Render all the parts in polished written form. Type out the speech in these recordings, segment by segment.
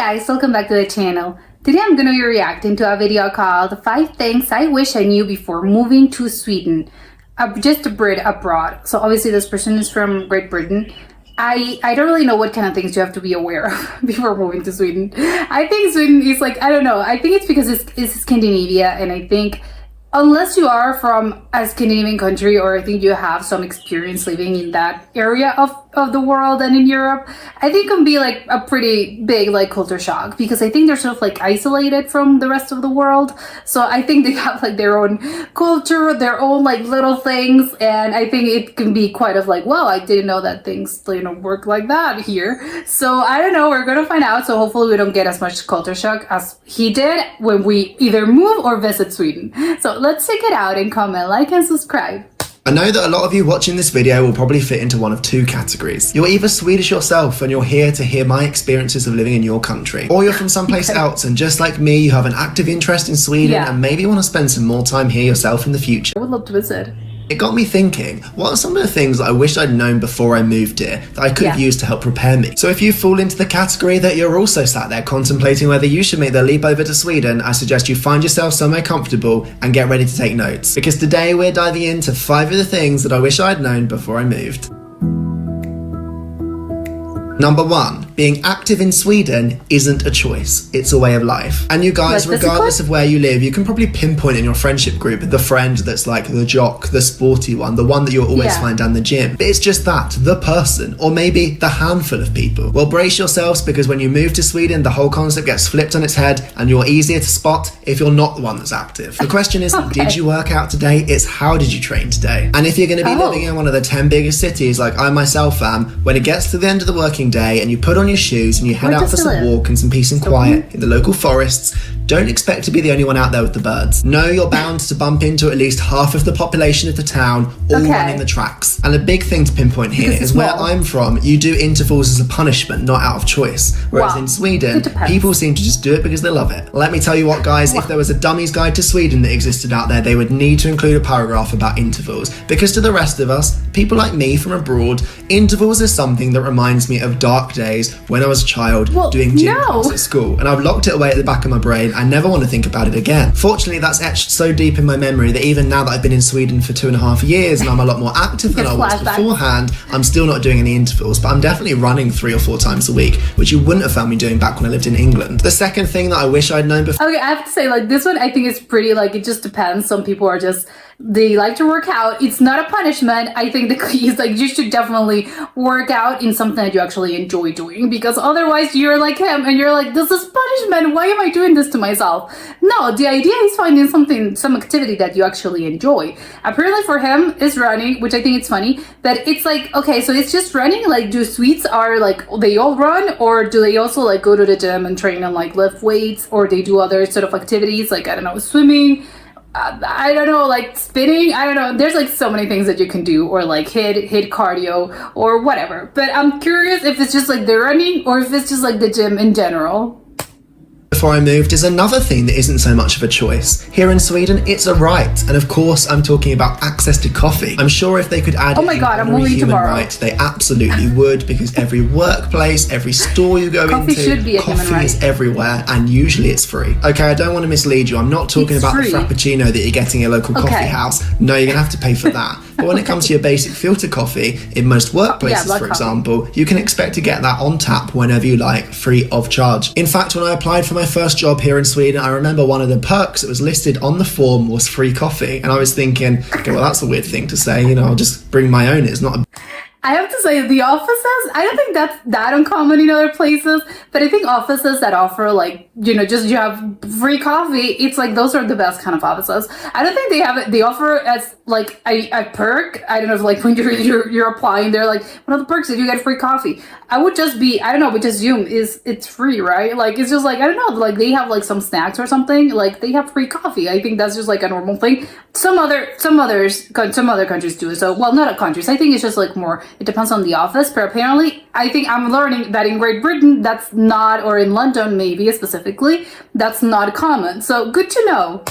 guys, welcome back to the channel. Today I'm going to be reacting to a video called 5 Things I Wish I Knew Before Moving to Sweden. Just a Brit abroad. So obviously this person is from Great Britain. I don't really know what kind of things you have to be aware of before moving to Sweden. I think Sweden is like, I don't know. I think it's because it's Scandinavia, and I think unless you are from a Scandinavian country, or I think you have some experience living in that area of the world and in Europe, I think it can be like a pretty big like culture shock, because I think they're sort of like isolated from the rest of the world. So I think they have like their own culture, their own like little things, and I think it can be quite of like, wow, I didn't know that things, you know, work like that here. So I don't know, we're gonna find out. So hopefully we don't get as much culture shock as he did when we either move or visit Sweden. So let's check it out and comment, like, and subscribe. I know that a lot of you watching this video will probably fit into one of two categories. You're either Swedish yourself and you're here to hear my experiences of living in your country, or you're from someplace else and just like me, you have an active interest in Sweden and maybe want to spend some more time here yourself in the future. I would love to visit. It got me thinking, what are some of the things that I wish I'd known before I moved here that I could have used to help prepare me? So if you fall into the category that you're also sat there contemplating whether you should make the leap over to Sweden, I suggest you find yourself somewhere comfortable and get ready to take notes. Because today we're diving into 5 of the things that I wish I'd known before I moved. Number 1, being active in Sweden isn't a choice, it's a way of life. And you guys, regardless of where you live, you can probably pinpoint in your friendship group the friend that's like the jock, the sporty one, the one that you'll always find down the gym. But it's just that, the person, or maybe the handful of people. Well, brace yourselves, because when you move to Sweden, the whole concept gets flipped on its head and you're easier to spot if you're not the one that's active. The question isn't, did you work out today? It's how did you train today? And if you're going to be living in one of the 10 biggest cities like I myself am, when it gets to the end of the working day and you put on your shoes and you head out for some walk and some peace and quiet in the local forests, don't expect to be the only one out there with the birds. Know you're bound to bump into at least half of the population of the town, all running the tracks. And a big thing to pinpoint here is where I'm from, you do intervals as a punishment, not out of choice. Whereas in Sweden, people seem to just do it because they love it. Let me tell you what, guys, if there was a dummy's guide to Sweden that existed out there, they would need to include a paragraph about intervals. Because to the rest of us, people like me from abroad, intervals is something that reminds me of dark days when I was a child doing gym class at school. And I've locked it away at the back of my brain. I never want to think about it again. Fortunately, that's etched so deep in my memory that even now that I've been in Sweden for 2.5 years and I'm a lot more active than I was beforehand, I'm still not doing any intervals, but I'm definitely running 3 or 4 times a week, which you wouldn't have found me doing back when I lived in England. The second thing that I wish I'd known before... Okay, I have to say, like, this one I think is pretty, like, it just depends. Some people are just, they like to work out. It's not a punishment. I think the key is, like, you should definitely work out in something that you actually enjoy doing, because otherwise you're like him and you're like, this is punishment. Why am I doing this to myself? No, the idea is finding some activity that you actually enjoy. Apparently for him is running, which I think it's funny, that it's like, okay, so it's just running. Like, do Swedes are like, they all run, or do they also like go to the gym and train and like lift weights, or they do other sort of activities like, I don't know, swimming, I don't know, like spinning, I don't know. There's like so many things that you can do, or like hit cardio or whatever. But I'm curious if it's just like the running or if it's just like the gym in general. Before I moved is another thing that isn't so much of a choice. Here in Sweden, it's a right. And of course, I'm talking about access to coffee. I'm sure if they could add I'm moving human tomorrow. right, they absolutely would, because every workplace, every store you go into, coffee is everywhere, and usually it's free. Okay, I don't want to mislead you. I'm not talking about the Frappuccino that you get in your local coffee house. No, you're going to have to pay for that. But when it comes to your basic filter coffee, in most workplaces, for example, you can expect to get that on tap whenever you like, free of charge. In fact, when I applied for my first job here in Sweden, I remember one of the perks that was listed on the form was free coffee. And I was thinking, okay, well, that's a weird thing to say, you know, I'll just bring my own. It's not a... I have to say, the offices, I don't think that's that uncommon in other places, but I think offices that offer, like, you know, just you have free coffee, it's like those are the best kind of offices. I don't think they have it, they offer as like a perk. I don't know if like when you're applying, they're like, one of the perks is you get free coffee. I would just be, I don't know, would assume it's free, right? Like, it's just like, I don't know, like they have like some snacks or something, like they have free coffee. I think that's just like a normal thing. Some other countries do it. So, well, not countries. I think it's just like more, it depends on the office, but apparently I think I'm learning that in Great Britain, that's not, or in London maybe specifically, that's not common. So good to know.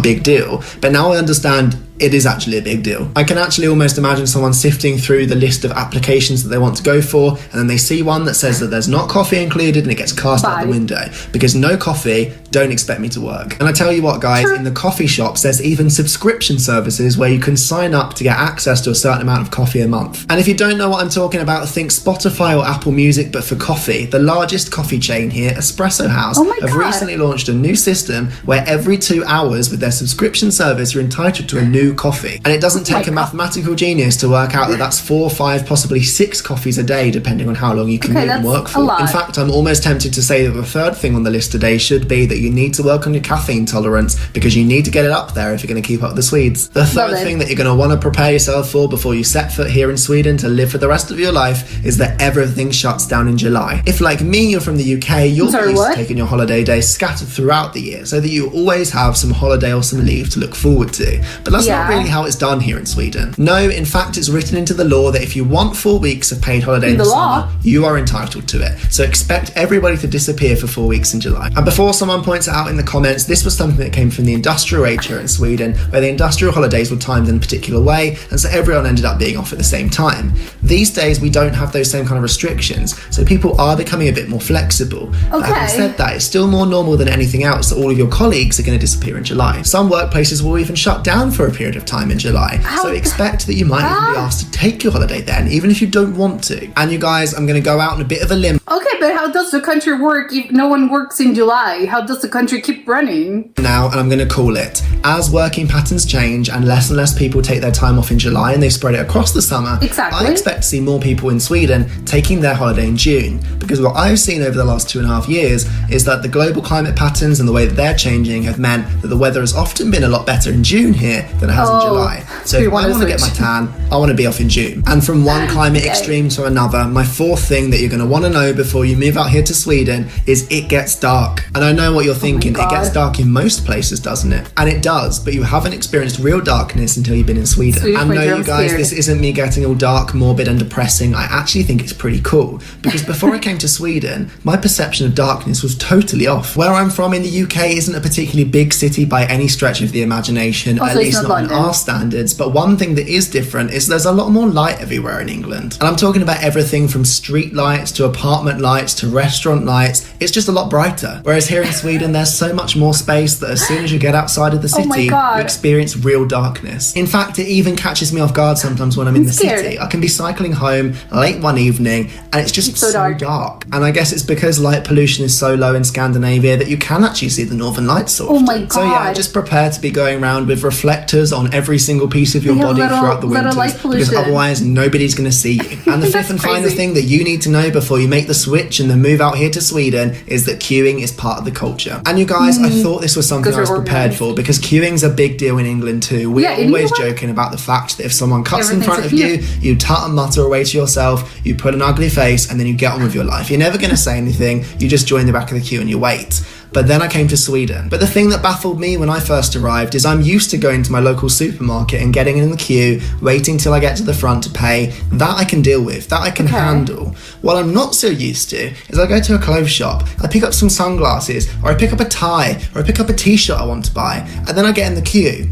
Big deal. But now I understand it is actually a big deal. I can actually almost imagine someone sifting through the list of applications that they want to go for, and then they see one that says that there's not coffee included, and it gets cast out the window. Because no coffee, don't expect me to work. And I tell you what, guys, in the coffee shops, there's even subscription services where you can sign up to get access to a certain amount of coffee a month. And if you don't know what I'm talking about, think Spotify or Apple Music, but for coffee. The largest coffee chain here, Espresso House, have recently launched a new system where every 2 hours with their subscription service, you're entitled to a new coffee. And it doesn't take a mathematical genius to work out that that's 4, 5, possibly 6 coffees a day, depending on how long you commute and work for. In fact, I'm almost tempted to say that the third thing on the list today should be that you need to work on your caffeine tolerance, because you need to get it up there if you're going to keep up with the Swedes. The third thing that you're going to want to prepare yourself for before you set foot here in Sweden to live for the rest of your life is that everything shuts down in July. If, like me, you're from the UK, you'll be used to taking your holiday days scattered throughout the year so that you always have some holiday or some leave to look forward to. But that's not really how it's done here in Sweden. No, in fact, it's written into the law that if you want 4 weeks of paid holiday in the summer, you are entitled to it. So expect everybody to disappear for 4 weeks in July. And before someone points it out in the comments, this was something that came from the industrial age here in Sweden, where the industrial holidays were timed in a particular way, and so everyone ended up being off at the same time. These days, we don't have those same kind of restrictions, so people are becoming a bit more flexible. But having said that, it's still more normal than anything else that all of your colleagues are going to disappear in July. Some workplaces will even shut down for a period of time in July, so expect that you might even be asked to take your holiday then, even if you don't want to. And you guys, I'm going to go out on a bit of a limb. Okay, but how does the country work if no one works in July? How does the country keep running? Now, and I'm going to call it, as working patterns change and less people take their time off in July and they spread it across the summer, I expect to see more people in Sweden taking their holiday in June. Because what I've seen over the last 2.5 years is that the global climate patterns and the way that they're changing have meant that the weather has often been a lot better in June here than it has in July. So if I want to get my tan, I want to be off in June. And from one climate extreme to another, my fourth thing that you're going to want to know before you move out here to Sweden is it gets dark. And I know what you're thinking, it gets dark in most places, doesn't it? And it does, but you haven't experienced real darkness until you've been in Sweden. And no, you guys, this isn't me getting all dark, morbid and depressing. I actually think it's pretty cool, because before I came to Sweden, my perception of darkness was totally off. Where I'm from in the UK isn't a particularly big city by any stretch of the imagination, at least not on our standards, but one thing that is different is there's a lot more light everywhere in England. And I'm talking about everything from street lights to apartment lights to restaurant lights. It's just a lot brighter. Whereas here in Sweden, there's so much more space that as soon as you get outside of the city, you experience real darkness. In fact, it even catches me off guard sometimes when I'm in the city. I can be cycling home late one evening and it's just so dark. And I guess it's because light pollution is so low in Scandinavia that you can actually see the northern lights so often. Oh my God. So yeah, just prepare to be going around with reflectors on every single piece of your body throughout the winters, because otherwise nobody's going to see you. And the fifth and final thing that you need to know before you make the switch and then move out here to Sweden is that queuing is part of the culture. And you guys, I thought this was something I was prepared for, because queuing's a big deal in England too. We're always joking about the fact that if someone cuts in front of you, you tut and mutter away to yourself, you put an ugly face, and then you get on with your life. You're never going to say anything, you just join the back of the queue and you wait. But then I came to Sweden. But the thing that baffled me when I first arrived is I'm used to going to my local supermarket and getting in the queue, waiting till I get to the front to pay. That I can deal with, that I can handle. What I'm not so used to is I go to a clothes shop, I pick up some sunglasses, or I pick up a tie, or I pick up a t-shirt I want to buy, and then I get in the queue.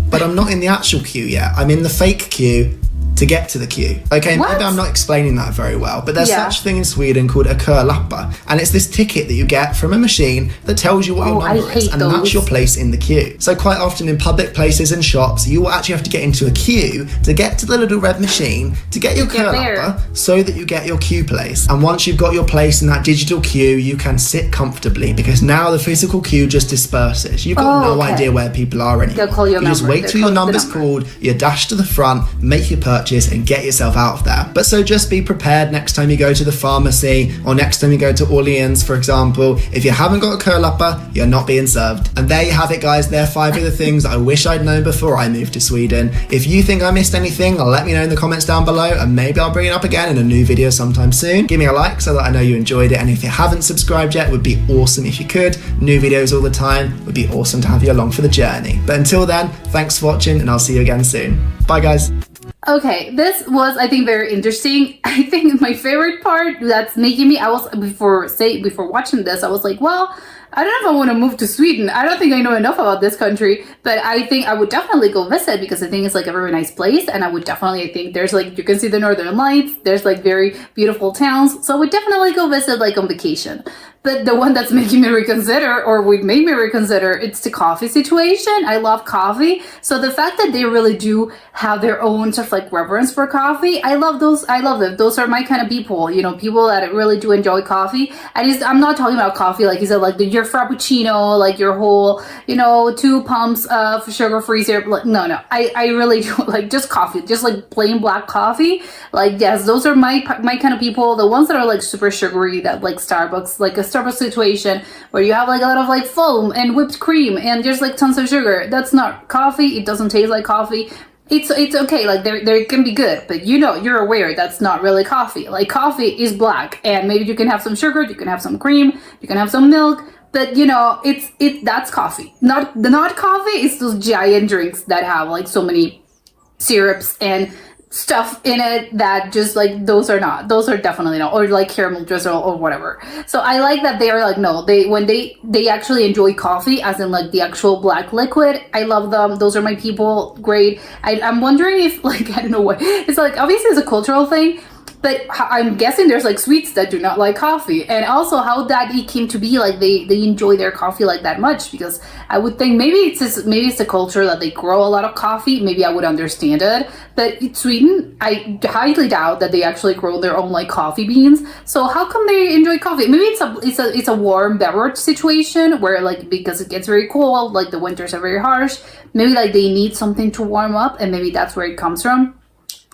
But I'm not in the actual queue yet, I'm in the fake queue to get to the queue. Okay, maybe I'm not explaining that very well, but there's such a thing in Sweden called a körlappa, and it's this ticket that you get from a machine that tells you what your number is, and that's your place in the queue. So quite often in public places and shops, you will actually have to get into a queue to get to the little red machine to get your körlappa so that you get your queue place. And once you've got your place in that digital queue, you can sit comfortably, because now the physical queue just disperses. You've got no idea where people are anymore. You just wait till your number's called, you dash to the front, make your purchase, and get yourself out of there. But so just be prepared next time you go to the pharmacy, or next time you go to Orleans, for example. If you haven't got a körlappa, you're not being served. And there you have it, guys. They're 5 of the things I wish I'd known before I moved to Sweden. If you think I missed anything, let me know in the comments down below, and maybe I'll bring it up again in a new video sometime soon. Give me a like so that I know you enjoyed it, and if you haven't subscribed yet, it would be awesome if you could. New videos all the time. It would be awesome to have you along for the journey. But until then, thanks for watching, and I'll see you again soon. Bye, guys. Okay, this was, I think, very interesting. I think my favorite part that's making me, before watching this, I was like, well, I don't know if I want to move to Sweden. I don't think I know enough about this country, but I think I would definitely go visit because I think it's like a very nice place. And I would definitely, I think there's like, you can see the Northern Lights. There's like very beautiful towns. So I would definitely go visit like on vacation. But the one that's making me reconsider, or would make me reconsider, it's the coffee situation. I love coffee. So the fact that they really do have their own sort of like reverence for coffee, I love those. I love them. Those are my kind of people, you know, people that really do enjoy coffee. And I'm not talking about coffee like you said, like your frappuccino, like your whole, you know, 2 pumps of sugar-free syrup. No. I really do like just coffee, just like plain black coffee. Like, yes, those are my kind of people. The ones that are like super sugary, that like Starbucks, like a Starbucks situation where you have like a lot of like foam and whipped cream and there's like tons of sugar. That's not coffee. It doesn't taste like coffee. It's okay, like they can be good, but you know, you're aware that's not really coffee. Like coffee is black, and maybe you can have some sugar, you can have some cream, you can have some milk, but you know, that's coffee. Not coffee is those giant drinks that have like so many syrups and stuff in it that just like those are definitely not, or like caramel drizzle or whatever. So I like that they are like, no, when they actually enjoy coffee as in like the actual black liquid. I love them. Those are my people. Great. I'm wondering if like, I don't know what it's like, obviously it's a cultural thing, but I'm guessing there's like Swedes that do not like coffee, and also how that it came to be like they enjoy their coffee like that much, because I would think maybe it's a culture that they grow a lot of coffee. Maybe I would understand it, but in Sweden, I highly doubt that they actually grow their own like coffee beans. So how come they enjoy coffee? Maybe it's a warm beverage situation where like, because it gets very cold, like the winters are very harsh. Maybe like they need something to warm up, and maybe that's where it comes from.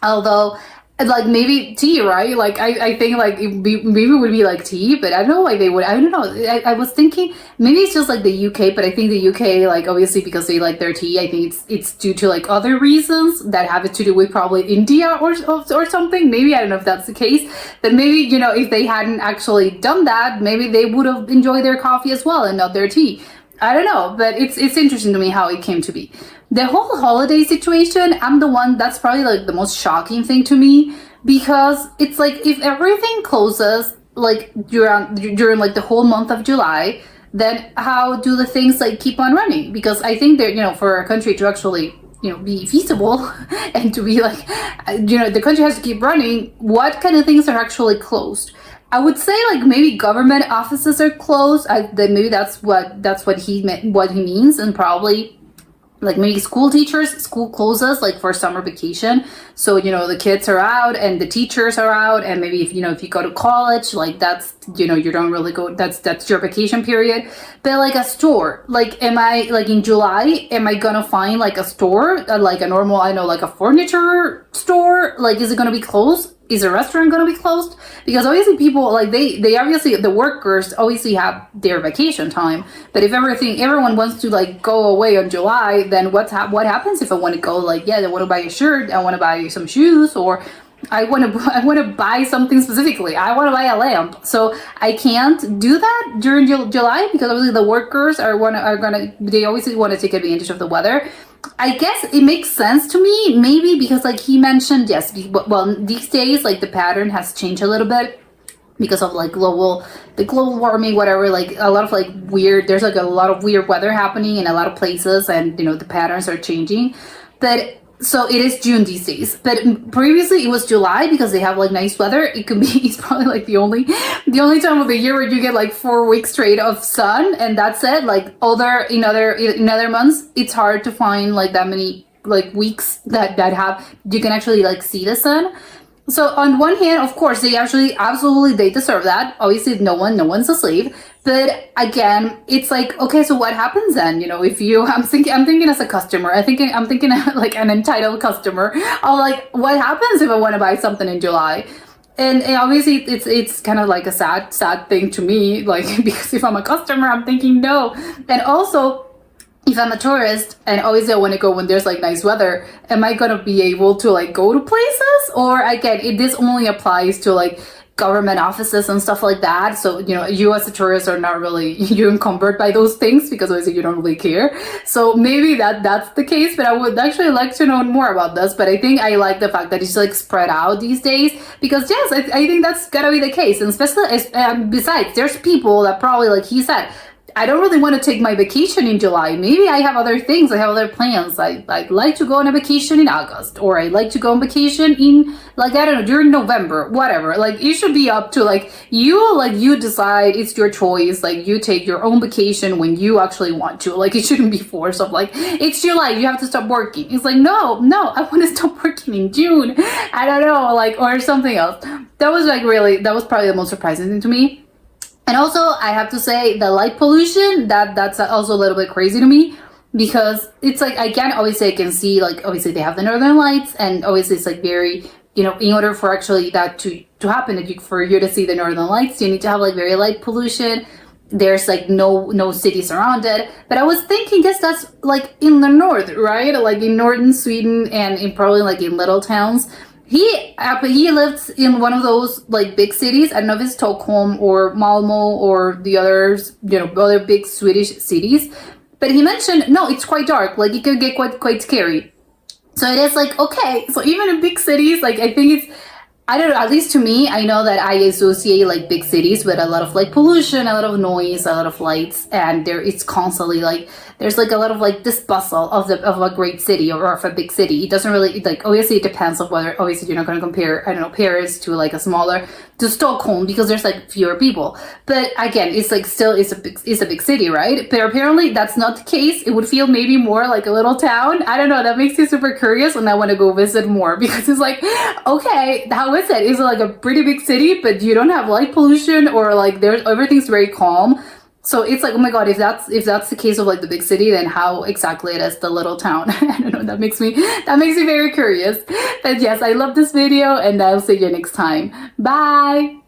Although, like maybe tea, right? Like I think like maybe it would be like tea, but I don't know why they would. I don't know. I was thinking maybe it's just like the UK, but I think the UK, like obviously because they like their tea, I think it's due to like other reasons that have it to do with probably India or something. Maybe I don't know if that's the case, but maybe, you know, if they hadn't actually done that, maybe they would have enjoyed their coffee as well and not their tea. I don't know, but it's interesting to me how it came to be. The whole holiday situation, I'm the one that's probably like the most shocking thing to me, because it's like if everything closes like during like the whole month of July, then how do the things like keep on running? Because I think that, you know, for a country to actually, you know, be feasible and to be like, you know, the country has to keep running, what kind of things are actually closed? I would say like maybe government offices are closed. Maybe that's what he means, and probably like maybe school closes like for summer vacation. So, you know, the kids are out and the teachers are out, and maybe if you go to college, like that's, you know, you don't really go, that's your vacation period. But like a store, like am I like in July, am I gonna find like a store, like a normal, I know, like a furniture store? Like, is it gonna be closed? Is a restaurant going to be closed? Because obviously people, like they obviously, the workers obviously have their vacation time. But if everyone wants to like go away on July, then what happens if I want to go, like, yeah, I want to buy a shirt, I want to buy some shoes, or I want to buy something specifically. I want to buy a lamp. So I can't do that during July, because obviously the workers they obviously want to take advantage of the weather. I guess it makes sense to me, maybe because like he mentioned, yes, well, these days like the pattern has changed a little bit because of like global warming, whatever, like a lot of like there's like a lot of weird weather happening in a lot of places, and you know, the patterns are changing. But so it is June these days, but previously it was July because they have like nice weather. It's probably like the only time of the year where you get like 4 weeks straight of sun, and that's it. Like in other months, it's hard to find like that many like weeks that you can actually like see the sun. So on one hand, of course, they actually absolutely they deserve that. Obviously, no one's a slave. But again, it's like, okay, so what happens then? You know, if I'm thinking as a customer, I'm thinking like an entitled customer. I'm like, what happens if I want to buy something in July? And obviously, it's kind of like a sad thing to me, like, because if I'm a customer, I'm thinking no. And also, if I'm a tourist and obviously I want to go when there's like nice weather, am I gonna be able to like go to places? Or again, this only applies to like government offices and stuff like that. So, you know, you as a tourist are not really, you're encumbered by those things because obviously you don't really care. So maybe that's the case, but I would actually like to know more about this. But I think I like the fact that it's like spread out these days, because yes, I think that's gotta be the case. And especially besides, there's people that probably, like he said, I don't really want to take my vacation in July. Maybe I have other things. I have other plans. I'd like to go on a vacation in August, or I'd like to go on vacation in, like, I don't know, during November, whatever. Like, it should be up to, like, you decide. It's your choice. Like, you take your own vacation when you actually want to. Like, it shouldn't be forced of, like, it's July, you have to stop working. It's like, no, I want to stop working in June. I don't know, like, or something else. That was probably the most surprising thing to me. And also, I have to say, the light pollution, that's also a little bit crazy to me, because it's like, I can see, like, obviously they have the northern lights, and obviously it's like very, in order for actually that to happen, for you to see the northern lights, you need to have like very light pollution. There's like no city surrounded. But I was thinking, guess that's like in the north, right? Like in northern Sweden, and in probably like in little towns. He lives in one of those like big cities. I don't know if it's Stockholm or Malmo or the others, other big Swedish cities. But he mentioned, no, it's quite dark. Like, it could get quite scary. So it is like, okay. So even in big cities, like, I think it's, I don't know, at least to me, I know that I associate like big cities with a lot of like pollution, a lot of noise, a lot of lights, and it's constantly like, there's like a lot of like this bustle of a great city or of a big city. It doesn't really, like, obviously it depends on whether, obviously you're not going to compare, I don't know, Paris to like to Stockholm, because there's like fewer people. But again, it's like still, it's a big city, right? But apparently that's not the case. It would feel maybe more like a little town. I don't know, that makes me super curious, and I want to go visit more, because it's like, okay, how is it? Is it like a pretty big city, but you don't have light pollution, or like everything's very calm? So it's like, oh my god, if that's the case of like the big city, then how exactly it is the little town? I don't know, that makes me very curious. But yes, I love this video, and I'll see you next time. Bye!